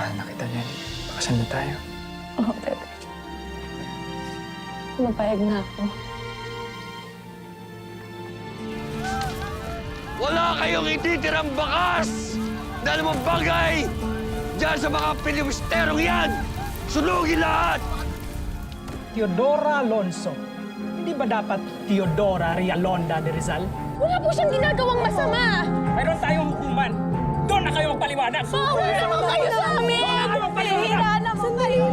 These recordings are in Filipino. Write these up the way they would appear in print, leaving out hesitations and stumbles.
Mahal na kita, Jenny. Pakasal na tayo. Oo, Pepe. Mapayag na ako. Wala kayong ititirang bakas na anumang bagay dyan sa mga pilibusterong yan! Sunugin lahat! Teodora Alonso. Hindi ba dapat Teodora Rialonda de Rizal? Wala po siyang ginagawang masama! Mayroon tayong hukuman. Doon na kayo magpaliwanag. Bawal naman kayo sa amin! Bawal kayo magpaliwanag. Hihira naman kayo!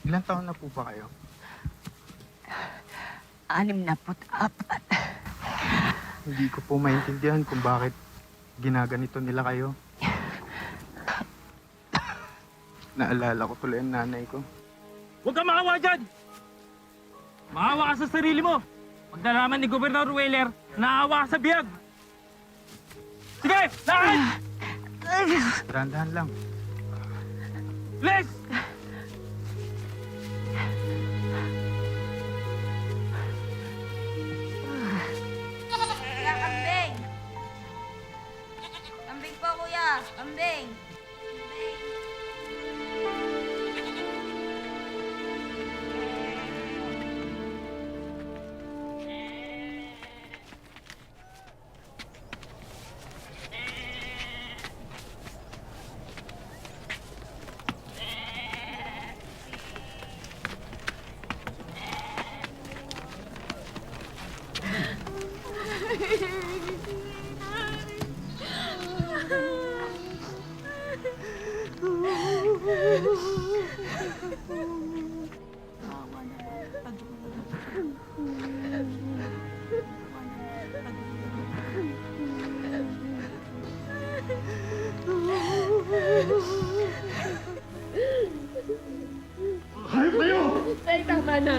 Ilang taon na po ba kayo? 64. Hindi ko po maintindihan kung bakit ginaganito nila kayo. Naalala ko tuloy ang nanay ko. Huwag kang maawa dyan! Maawa ka sa sarili mo! Pag nalaman ni Gobernador Weller, naawa ka sa biyag! Sige! Lakad! Dahan-dahan lang. Bilis! Kuya, kambing! Kambing po, kuya! Kambing! Kambing! Ay, tama na.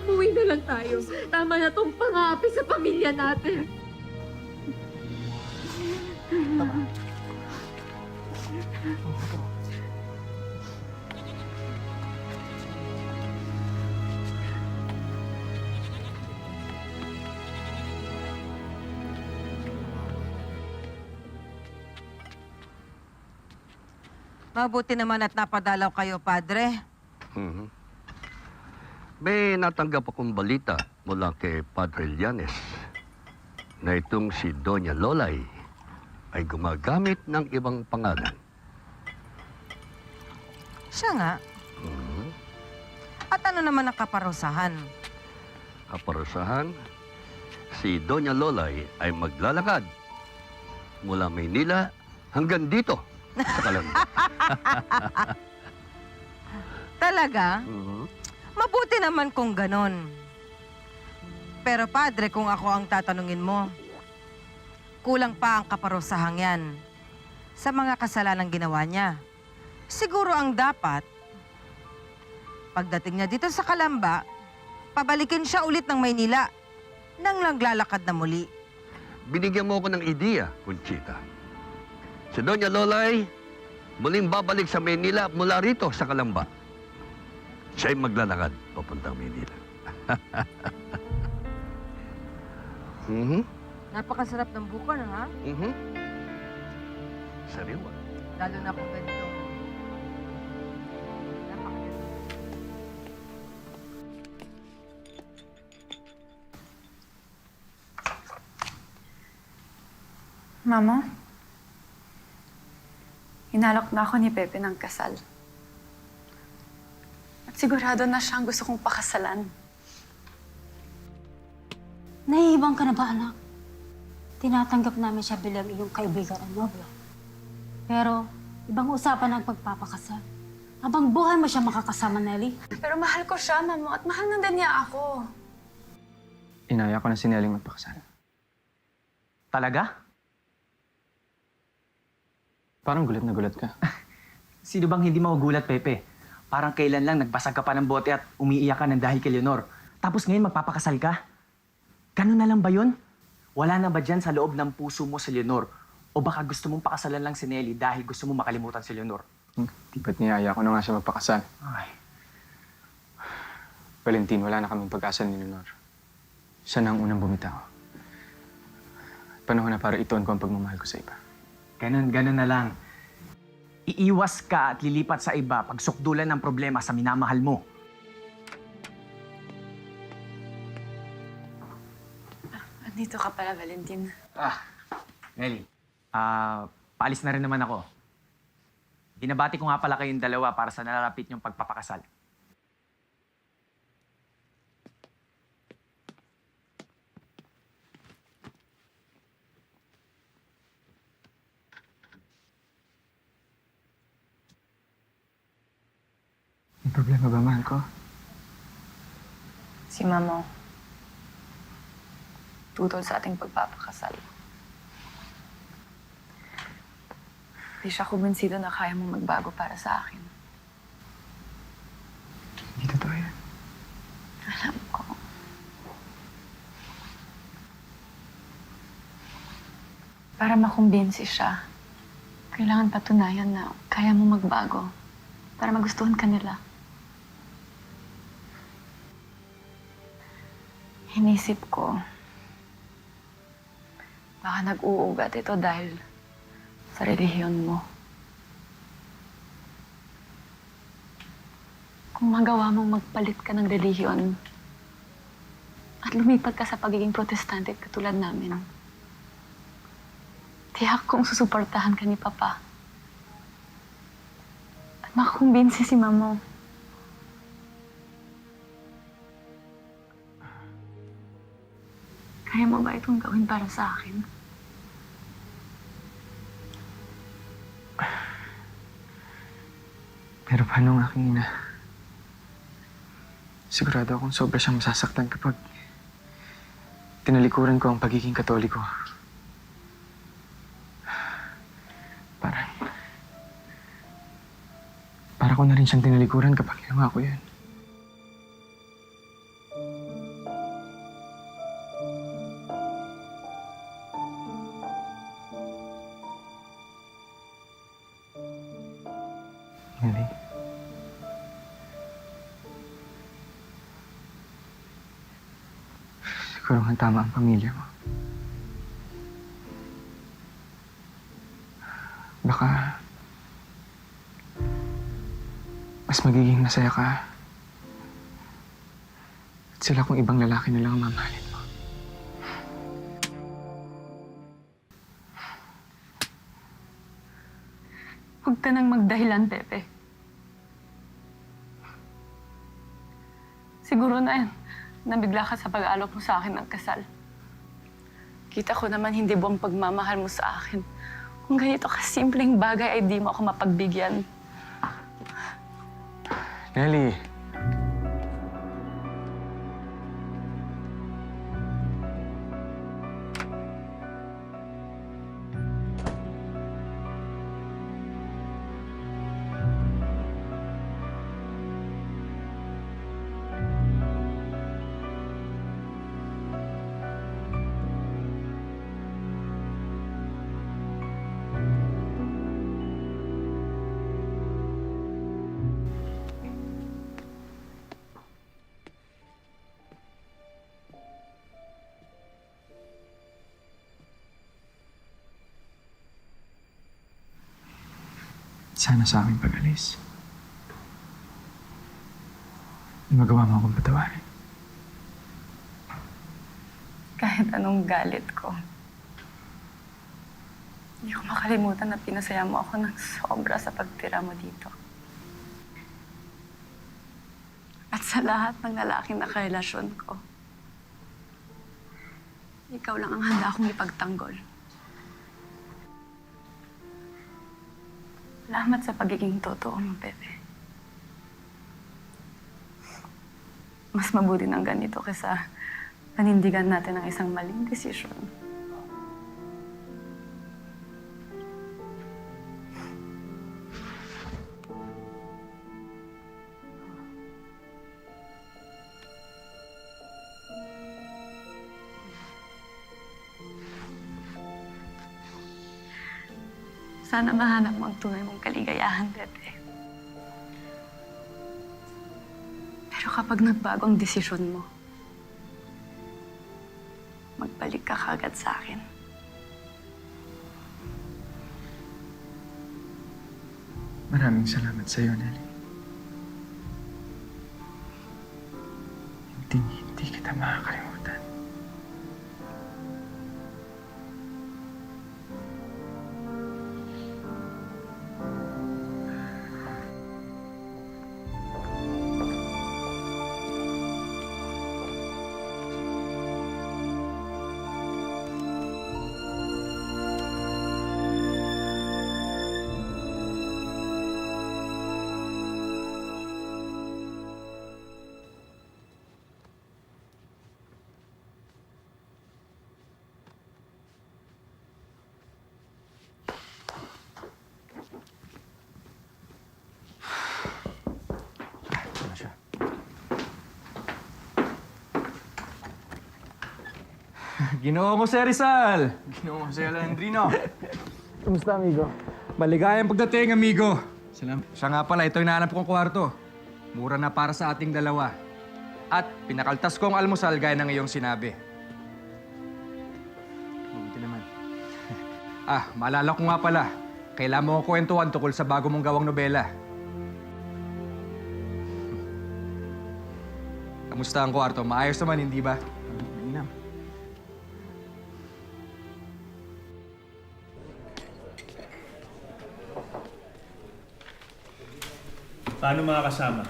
Umuwi na lang tayo. Tama na tong pangapi sa pamilya natin. Mabuti naman at napadalaw kayo, Padre. May natanggap akong balita mula kay Padre Llanes na itong si Doña Lolay ay gumagamit ng ibang pangalan. Siya nga. At ano naman ang kaparusahan? Kaparusahan, si Doña Lolay ay maglalakad mula Maynila hanggang dito sa Calamba. Talaga? Mabuti naman kung ganon. Pero Padre, kung ako ang tatanungin mo, kulang pa ang kaparusahang yan sa mga kasalanang ginawa niya. Siguro ang dapat, pagdating niya dito sa Calamba, pabalikin siya ulit ng Maynila nang naglalakad na muli. Binigyan mo ako ng ideya, Conchita. Si Doña Lolay, muling babalik sa Maynila mula rito sa Calamba. Siya'y maglalakad papuntang Maynila. Napakasarap ng buko, ha? Sariwa. Lalo na kung ganito. Napakaganda. Mama, inalok na ako ni Pepe ng kasal. At sigurado na siya ang gusto kong pakasalan. Naiibang ka na ba, anak? Tinatanggap namin siya bilang iyong kaibigan at nobyo. Pero Ibang usapan ang pagpapakasal. Habang buhay mo siya makakasama, Nelly. Pero mahal ko siya, Mamo, at mahal na din niya ako. Inaya ko na si Nelly magpakasal. Talaga? Parang gulat na gulat ka. Sino bang hindi magugulat, Pepe? Parang kailan lang nagbasag ka pa ng bote at umiiyak ka ng dahil kay Leonor. Tapos ngayon magpapakasal ka? Ganun na lang ba yun? Wala na ba dyan sa loob ng puso mo si Leonor? O baka gusto mong pakasalan lang si Nelly dahil gusto mong makalimutan si Leonor? Di ba't niyaya ko na nga siya magpakasal? Ay, Valentin, wala na kaming pag-asa ni Leonor. Siya na ang unang bumitaw. Panahon na para ituon ko ang pagmamahal ko sa iba. ganun na lang. Iiwas ka at lilipat sa iba pag sukdulan ng problema sa minamahal mo. Andito ka pala, Valentin. Nelly, paalis na rin naman ako. Binabati ko nga pala kayong dalawa para sa nalalapit niyong pagpapakasal. May problema ba, mahal ko? Si Mamo. Tutol sa ating pagpapakasal. Di siya kumbinsido na kaya mo magbago para sa akin. Hindi totoo yan. Alam ko. Para makumbinsi siya, kailangan patunayan na kaya mo magbago para magustuhan ka nila. Inisip ko, baka nag-uugat ito dahil sa relihiyon mo. Kung magawa mong magpalit ka ng relihiyon at lumipat ka sa pagiging protestante katulad namin, tiyak kong susuportahan ka ni Papa. At makakumbinsi si Mamo. Kaya mo ba itong gawin para sa akin? Pero paano ang aking ina? Sigurado akong sobra siyang masasaktan kapag tinalikuran ko ang pagiging Katoliko. Para ko na rin siyang tinalikuran kapag ginawa ko yan. Nelly. Siguro nga tama ang pamilya mo. Baka mas magiging masaya ka at sila kung ibang lalaki na lang ang mamahalin mo. Huwag ka nang magdahilan, Pepe. Siguro na nabigla ka sa pag-alok mo sa akin ng kasal. Kita ko naman hindi buwang pagmamahal mo sa akin. Kung ganito kasimpleng bagay ay di mo ako mapagbigyan. Nelly. Sana sa aming pag-alis, magawa mo akong patawarin. Kahit anong galit ko, hindi ko makalimutan na pinasaya mo ako ng sobra sa pagtira mo dito. At sa lahat ng lalaking nakarelasyon ko, ikaw lang ang handa akong ipagtanggol. Salamat sa pagiging totoo mo, Pepe. Mas mabuti ng ganito kaysa panindigan natin ang isang maling desisyon. Sana mahanap mo ang tunay mong kaligayahan, Pepe. Pero kapag nagbago ang desisyon mo, magbalik ka kagad sa akin. Maraming salamat sa iyo, Nelly. Hindi kita makakalimutan. Ginoo Jose Rizal! Ginoong Jose Alandrino. Kumusta, amigo? Maligayang pagdating, amigo. Siya nga pala, ito hinahanap kong kwarto. Mura na para sa ating dalawa. At pinakaltas ko ang almusal gaya ng iyong sinabi. Mabuti naman. Maalala ko nga pala. Kailangan mo akong kwentuhan tungkol sa bago mong gawang nobela. Kamusta ang kwarto? Maayos naman, hindi ba? Mainam. Paano mga kasama?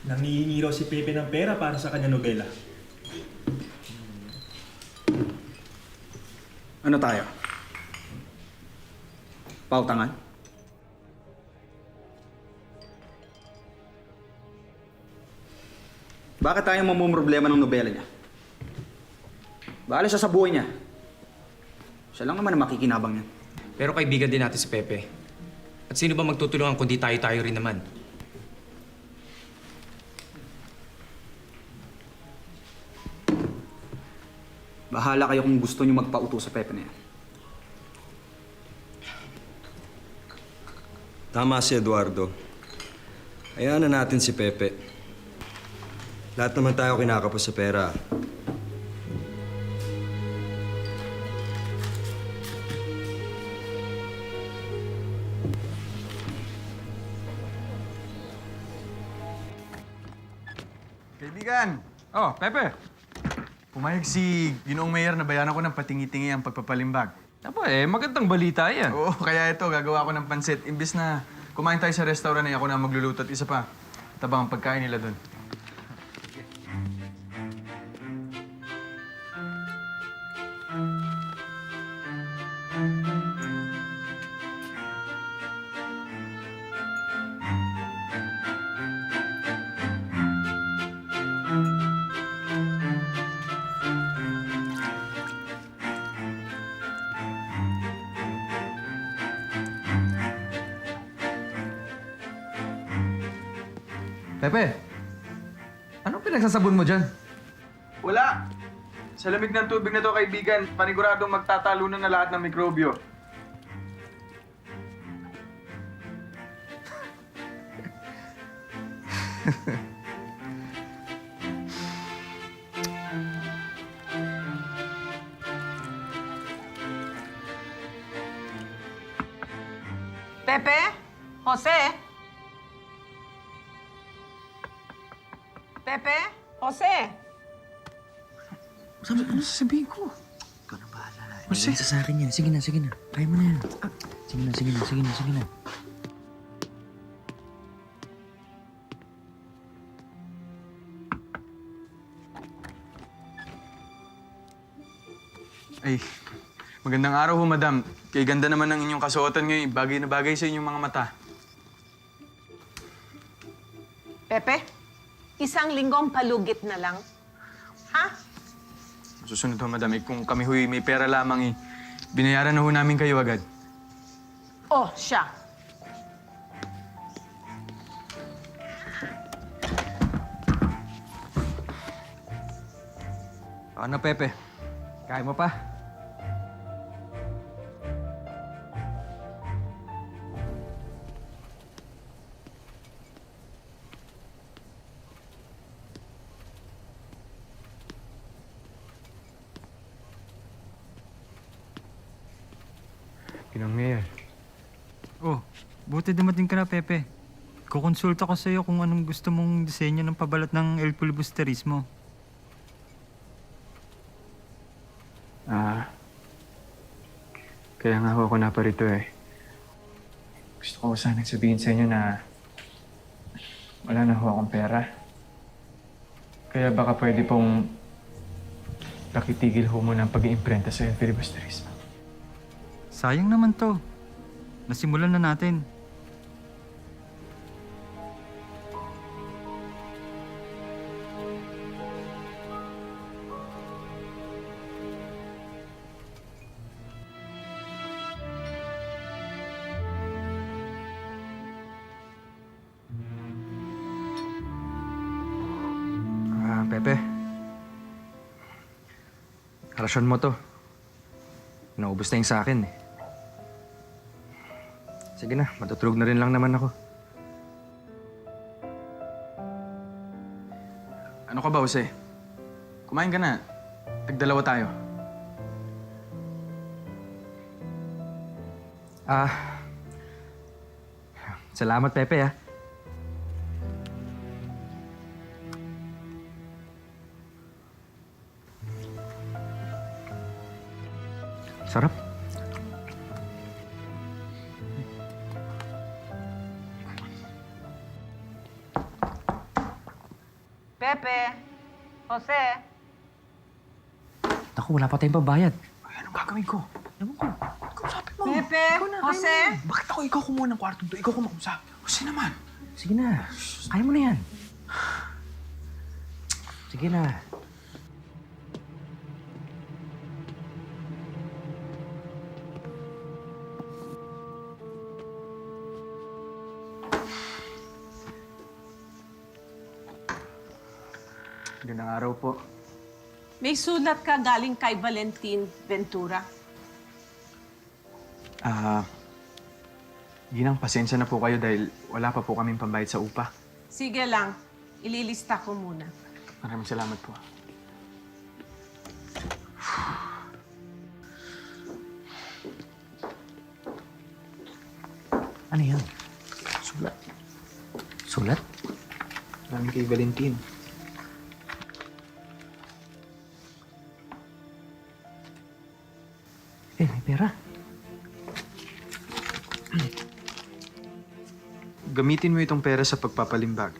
Nangihingi raw si Pepe ng pera para sa kanya nobela. Ano tayo? Pautangan? Bakit tayo mamumroblema ng nobela niya? Bahala siya sa buhay niya. Siya lang naman ang makikinabang niyan. Pero kaibigan din natin si Pepe. At sino ba magtutulungan kundi tayo-tayo rin naman? Bahala kayo kung gusto niyo magpauto sa Pepe na yan. Tama si Eduardo. Hayaan na natin si Pepe. Lahat naman tayo kinakapos sa pera. Kaibigan, Oh, Pepe! pumayag si Ginoong Mayor na bayaran ko ng patingi-tingi ang pagpapalimbag. Apo magandang balita yan. Oo, kaya ito, gagawa ko ng pansit. Imbis na kumain tayo sa restaurant ay ako na magluluto at isa pa, tabang ang pagkain nila doon. Pepe, anong pinagsasabon mo dyan? Wala! Sa lamig ng tubig na to, kaibigan, paniguradong magtatalunan na lahat ng mikrobyo. Pepe? Jose? Pepe? Jose? Ano sasabihin ko? Ikaw na bahala. Sige sa akin yan. Sige na. Kaya mo na yan. Sige na. Ay, magandang araw ho, madam. Kay ganda naman ng inyong kasuotan ngayon. Bagay na bagay sa inyong mga mata. Pepe, isang linggong palugit na lang. Ha? Susunod ho, madam. Kung kami huy may pera lamang binayaran na ho namin kayo agad. Oh, siya. Ano, Pepe? Kaya mo pa? Ginang Mayor. Oh, buti dumating ka na, Pepe. Kukonsulta ko sa'yo kung anong gusto mong disenyo ng pabalat ng El Filibusterismo. Kaya nga ho ako naparito Gusto ko sanang sabihin sa inyo na wala na ho akong pera. Kaya baka pwede pong pakitigil ho muna ang pag-iimprenta sa El Filibusterismo. Sayang naman to. Nasimulan na natin. Pepe. Rasyon mo to. Naubos na yung sa akin Sige na, matutulog na rin lang naman ako. Ano ka ba, Jose? Kumain ka na. Tagdalawa tayo. Salamat, Pepe, Sarap. Pepe, Jose. Naku, wala pa tayong pabayad. Anong gagawin ko? Ewan ko. Kausapin mo. Pepe, Jose. Bakit ako ikaw kumuha ng kwarto doon? Ikaw kumakusap. Jose naman. Sige na. Kaya mo na yan. Sige na. Gandang araw po. May sulat ka galing kay Valentin Ventura. Ginang, pasensya na po kayo dahil wala pa po kaming pambayad sa upa. Sige lang, ililista ko muna. Maraming salamat po. Ano yan? Sulat. Sulat? Galing kay Valentin. May pera. Gamitin mo itong pera sa pagpapalimbag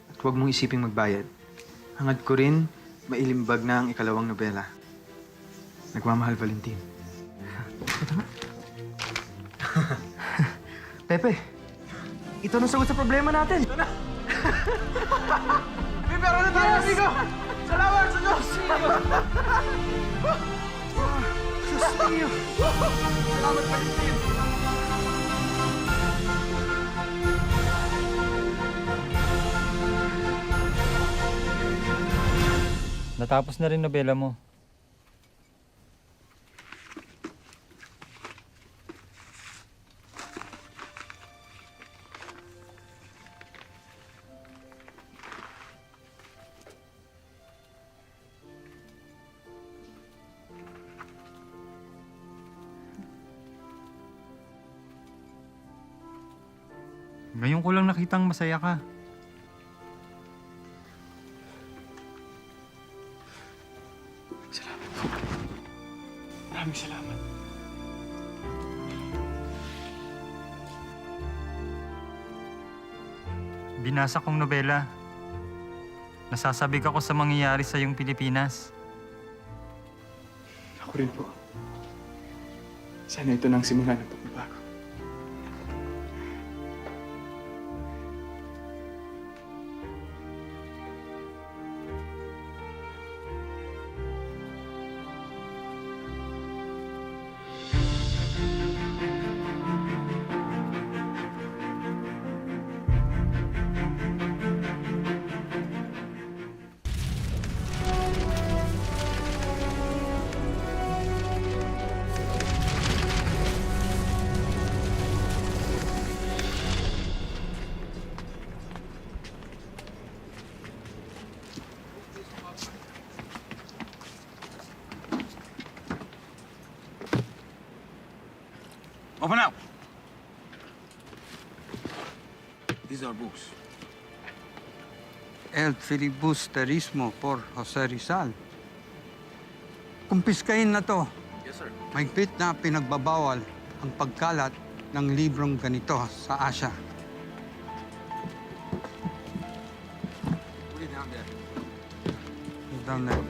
at huwag mong isiping magbayad. Hangad ko rin, mailimbag na ang ikalawang nobela. Nagmamahal, Valentin. Pepe, ito na sagot sa problema natin. Ito na. May pera na tayo, amigo! Salamat sa Diyos! Diyos niyo. Salamat, Valentin! Natapos na rin nobela mo. Ngayon ko lang nakitang masaya ka. Salamat po. Maraming salamat. Binasa kong nobela. Nasasabik ako sa mangyayari sa iyong Pilipinas. Ako rin po. Sana ito nang simula ng pagbabago. Open up! These are books. El filibusterismo por Jose Rizal. Kumpiskahin na to. Yes, sir. Mahigpit na pinagbabawal ang pagkalat ng librong ganito sa Asia. Put it down there. Down there.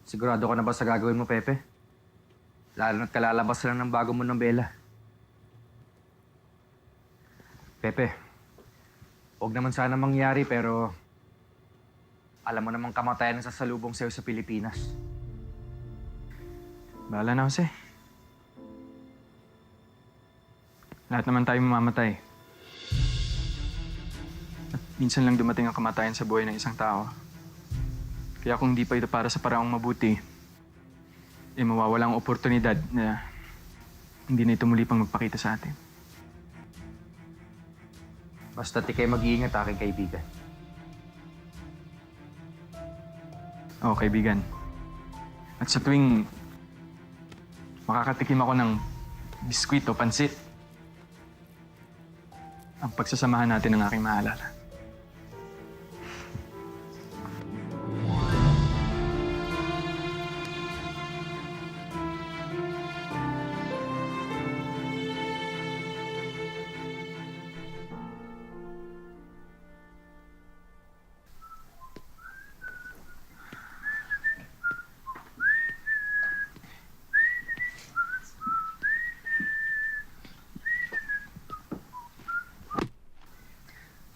Sigurado ka na ba sa gagawin mo, Pepe? Lalo na't kalalabas lang ng bago mo ng Bella. Pepe, huwag naman sana mangyari pero alam mo namang kamatayan ang sasalubong sa'yo sa Pilipinas. Bahala na, Jose. Lahat naman tayo mamamatay. At minsan lang dumating ang kamatayan sa buhay ng isang tao. Kaya kung di pa ito para sa paraang mabuti, mawawala ang oportunidad na hindi na ito muli pang magpakita sa atin. Basta't ikay mag-iingat, aking kaibigan. Oo, kaibigan. At sa tuwing makakatikim ako ng biskwit o pansit, ang pagsasamahan natin ng aking maalala.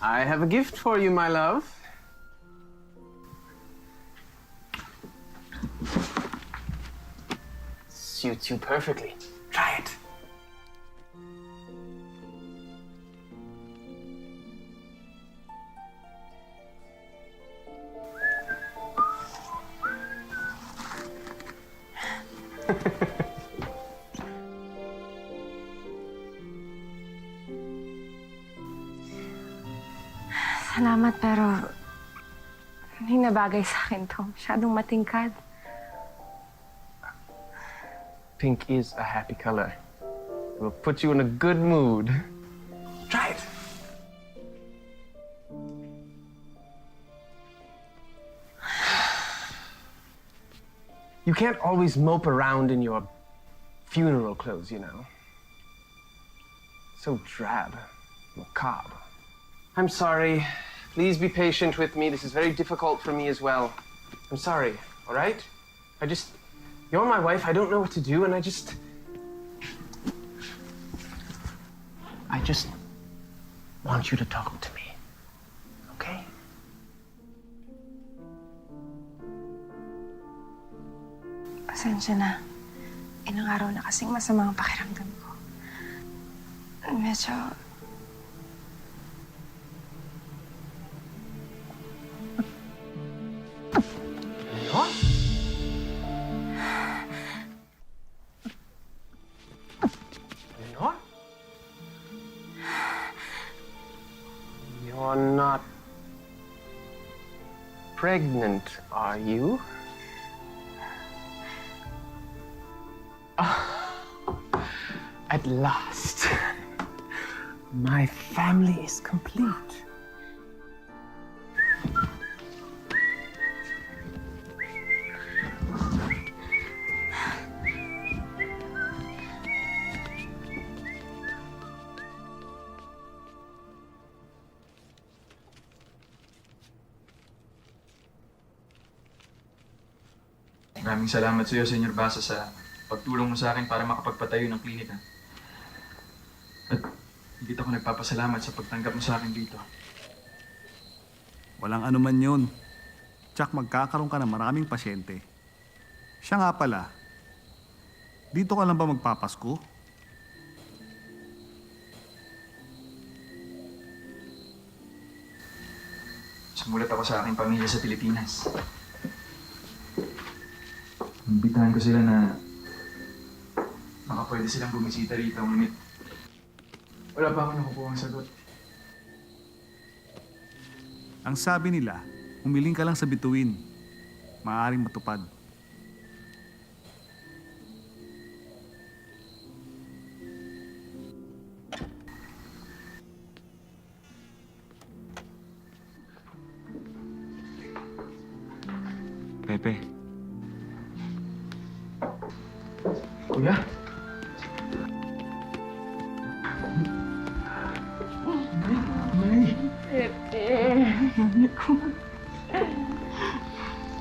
I have a gift for you, my love. Suits you perfectly. Try it. Salamat, pero hindi na bagay sa akin to. Masyadong matingkad. Pink is a happy color. It will put you in a good mood. Try it. You can't always mope around in your funeral clothes, you know. So drab, macabre. I'm sorry. Please be patient with me. This is very difficult for me as well. I'm sorry, all right? You're my wife. I don't know what to do, and I just want you to talk to me, okay? Pasensya na. Ilang araw na kasing masama ang pakiramdam ko. Medyo... Lenore? You're not pregnant, are you? At last, my family is complete. Maraming salamat sa iyo, Senyor Basa, sa pagtulong mo sa akin para makapagpatayo ng klinika. At hindi ako nagpapasalamat sa pagtanggap mo sa akin dito. Walang anuman yun. Tsak, magkakaroon ka ng maraming pasyente. Siya nga pala, dito ka lang ba magpapasko? Sumulat ako sa aking pamilya sa Pilipinas. Imbitahan ko sila na baka pwede silang bumisita rito. Ngunit wala pa ako nakukuha ang sagot. Ang sabi nila, humiling ka lang sa bituin. Maaaring matupad. Pepe. Kuya?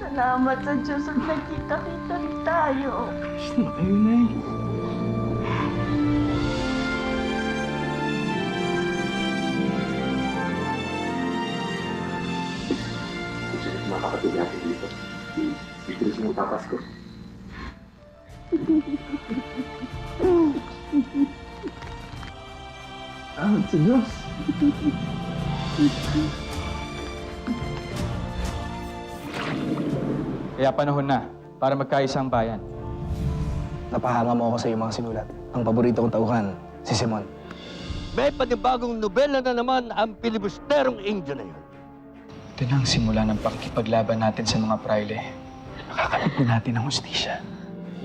Salamat sa Diyos at nagkita-kita tayo. Ayun, Nay. Makakapit natin dito. Bibilis mo papasko. Salamat sa Diyos. Kaya panahon na para magkaisang bayan. Napahanga mo ako sa iyong mga sinulat. Ang paborito kong tauhan, si Simon. May panibagong nobela na naman ang pilibusterong Indio na yun. Ito na ang simula ng pakikipaglaban natin sa mga praile. Nakakalap na natin ang hustisya.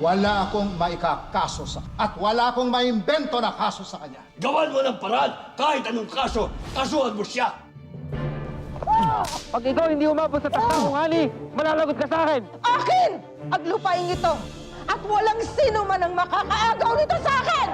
Wala akong maikakaso sa at wala akong maimbento na kaso sa kanya. Gawan mo ng paraan! Kahit anong kaso, kasuhan mo siya! Pag ikaw hindi umabot sa taktang ali, malalagot ka sa akin! Akin ang lupain ito! At walang sino man ang makakaagaw nito sa akin!